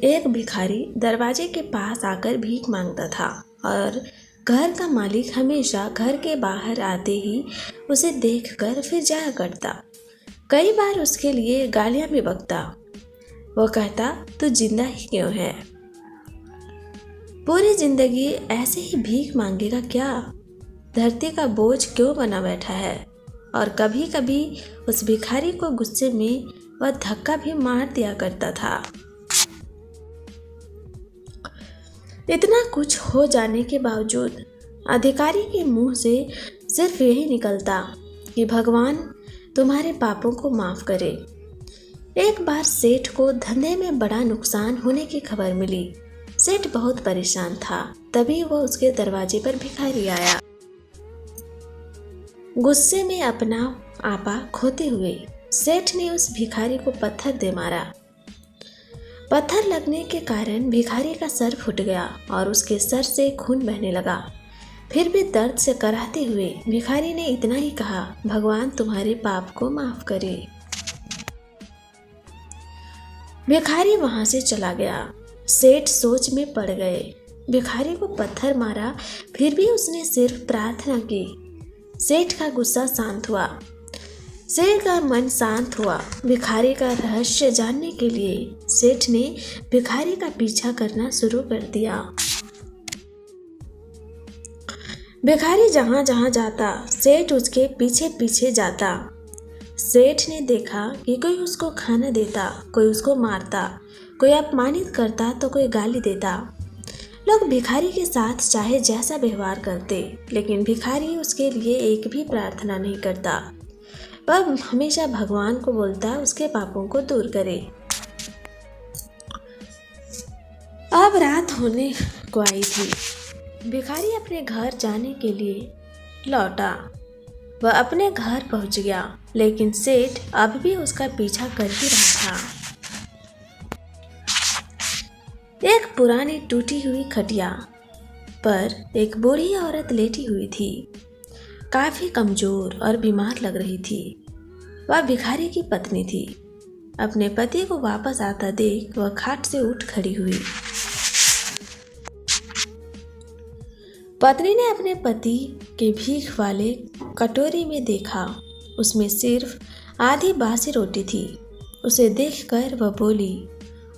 एक भिखारी दरवाजे के पास आकर भीख मांगता था और घर का मालिक हमेशा घर के बाहर आते ही उसे देखकर फिर जाया करता। कई बार उसके लिए गालियां भी बकता। वो कहता, तू जिंदा ही क्यों है? पूरी जिंदगी ऐसे ही भीख मांगेगा क्या? धरती का बोझ क्यों बना बैठा है? और कभी कभी उस भिखारी को गुस्से में वह धक्का भी मार दिया करता था। इतना कुछ हो जाने के बावजूद अधिकारी के मुंह से सिर्फ यही निकलता कि भगवान तुम्हारे पापों को माफ करे। एक बार सेठ को धंधे में बड़ा नुकसान होने की खबर मिली। सेठ बहुत परेशान था। तभी वह उसके दरवाजे पर भिखारी आया। गुस्से में अपना आपा खोते हुए सेठ ने उस भिखारी को पत्थर दे मारा। पत्थर लगने के कारण भिखारी का सर फूट गया और उसके सर से खून बहने लगा। फिर भी दर्द से कराहते हुए भिखारी ने इतना ही कहा, भगवान तुम्हारे पाप को माफ करे। भिखारी वहां से चला गया। सेठ सोच में पड़ गए। भिखारी को पत्थर मारा, फिर भी उसने सिर्फ प्रार्थना की। सेठ का गुस्सा शांत हुआ। सेठ का मन शांत हुआ। भिखारी का रहस्य जानने के लिए सेठ ने भिखारी का पीछा करना शुरू कर दिया। भिखारी जहां जहां जाता सेठ उसके पीछे पीछे जाता। सेठ ने देखा कि कोई उसको खाना देता, कोई उसको मारता, कोई अपमानित करता तो कोई गाली देता। लोग भिखारी के साथ चाहे जैसा व्यवहार करते, लेकिन भिखारी उसके लिए एक भी प्रार्थना नहीं करता। वह हमेशा भगवान को बोलता उसके पापों को दूर करे। अब रात होने को आई थी। भिखारी अपने घर जाने के लिए लौटा। वह अपने घर पहुंच गया, लेकिन सेठ अब भी उसका पीछा कर ही रहा था। एक पुरानी टूटी हुई खटिया पर एक बूढ़ी औरत लेटी हुई थी। काफी कमजोर और बीमार लग रही थी। वह भिखारी की पत्नी थी। अपने पति को वापस आता देख वह खाट से उठ खड़ी हुई। पत्नी ने अपने पति के भीख वाले कटोरी में देखा। उसमें सिर्फ आधी बासी रोटी थी। उसे देखकर वह बोली,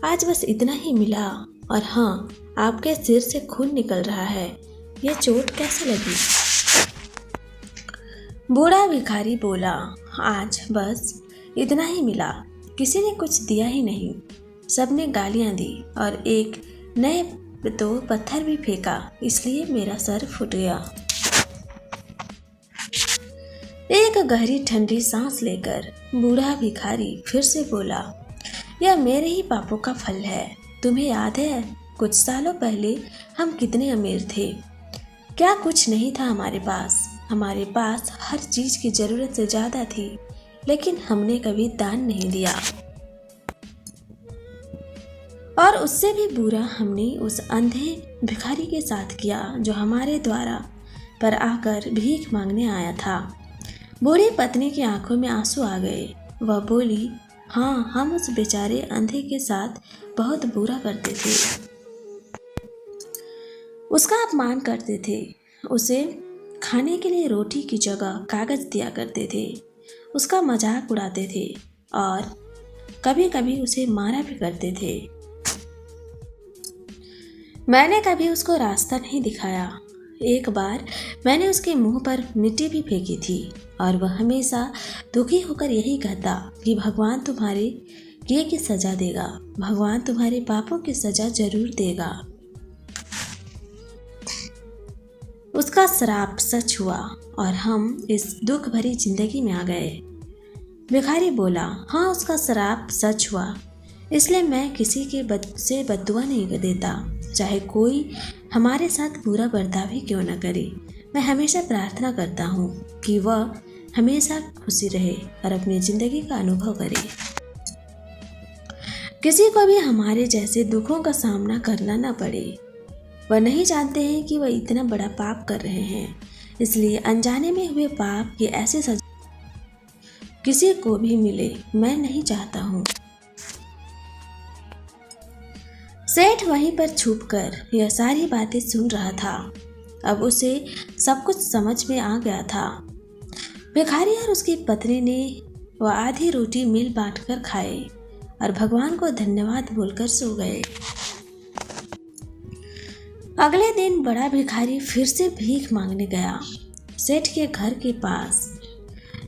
आज बस इतना ही मिला, और हाँ, आपके सिर से खून निकल रहा है। ये चोट कैसे लगी? बूढ़ा भिखारी बोला, आज बस इतना ही मिला। किसी ने कुछ दिया ही नहीं। सबने गालियां दी और एक नए तो पत्थर भी फेंका, इसलिए मेरा सर फूट गया। एक गहरी ठंडी सांस लेकर बूढ़ा भिखारी फिर से बोला, यह मेरे ही पापों का फल है। तुम्हें याद है कुछ सालों पहले हम कितने अमीर थे? क्या कुछ नहीं था हमारे पास। हमारे पास हर चीज की जरूरत से ज्यादा थी, लेकिन हमने कभी दान नहीं दिया। और उससे भी बुरा हमने उस अंधे भिखारी के साथ किया जो हमारे द्वारा पर आकर भीख मांगने आया था। बूढ़ी पत्नी की आंखों में आंसू आ गए। वह बोली, हाँ, हम उस बेचारे अंधे के साथ बहुत बुरा करते थे। उसका अपमान करते थे। उसे खाने के लिए रोटी की जगह कागज दिया करते थे। उसका मजाक उड़ाते थे और कभी कभी उसे मारा भी करते थे। मैंने कभी उसको रास्ता नहीं दिखाया। एक बार मैंने उसके मुंह पर मिट्टी भी फेंकी थी और वह हमेशा दुखी होकर यही कहता कि भगवान तुम्हारे किए की सजा देगा। भगवान तुम्हारे पापों की सजा जरूर देगा। उसका श्राप सच हुआ और हम इस दुख भरी जिंदगी में आ गए। भिखारी बोला, हाँ, उसका श्राप सच हुआ, इसलिए मैं किसी के से बद्दुआ नहीं देता, चाहे कोई हमारे साथ बुरा बर्ताव ही क्यों न करे। मैं हमेशा प्रार्थना करता हूँ कि वह हमेशा खुशी रहे और अपनी जिंदगी का अनुभव करे। किसी को भी हमारे जैसे दुखों का सामना करना न पड़े। वह नहीं जानते हैं कि वह इतना बड़ा पाप कर रहे हैं, इसलिए अनजाने में हुए पाप की ऐसी सजा किसी को भी मिले मैं नहीं चाहता हूँ। सेठ वहीं पर छुपकर यह सारी बातें सुन रहा था। अब उसे सब कुछ समझ में आ गया था। भिखारी और उसकी पत्नी ने वह आधी रोटी मिल बांटकर खाए और भगवान को धन्यवाद बोलकर सो गए। अगले दिन बड़ा भिखारी फिर से भीख मांगने गया सेठ के घर के पास।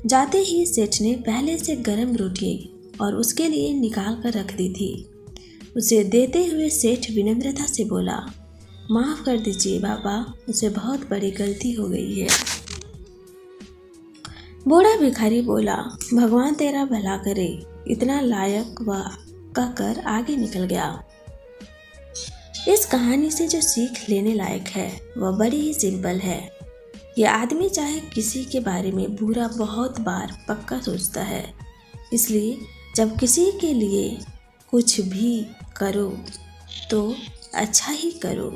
जाते ही सेठ ने पहले से गर्म रोटी और उसके लिए निकाल कर रख दी थी। उसे देते हुए सेठ विनम्रता से बोला, माफ़ कर दीजिए बाबा, मुझसे बहुत बड़ी गलती हो गई है। बूढ़ा भिखारी बोला, भगवान तेरा भला करे। इतना लायक व कहकर आगे निकल गया। इस कहानी से जो सीख लेने लायक है वह बड़ी ही सिंपल है। यह आदमी चाहे किसी के बारे में बुरा बहुत बार पक्का सोचता है, इसलिए जब किसी के लिए कुछ भी करो तो अच्छा ही करो।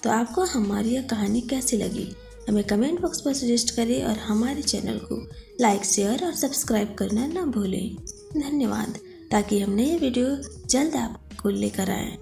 तो आपको हमारी यह कहानी कैसी लगी हमें कमेंट बॉक्स पर सजेस्ट करें और हमारे चैनल को लाइक, शेयर और सब्सक्राइब करना ना भूलें। धन्यवाद। ताकि हम नए वीडियो जल्द आपको लेकर आएँ।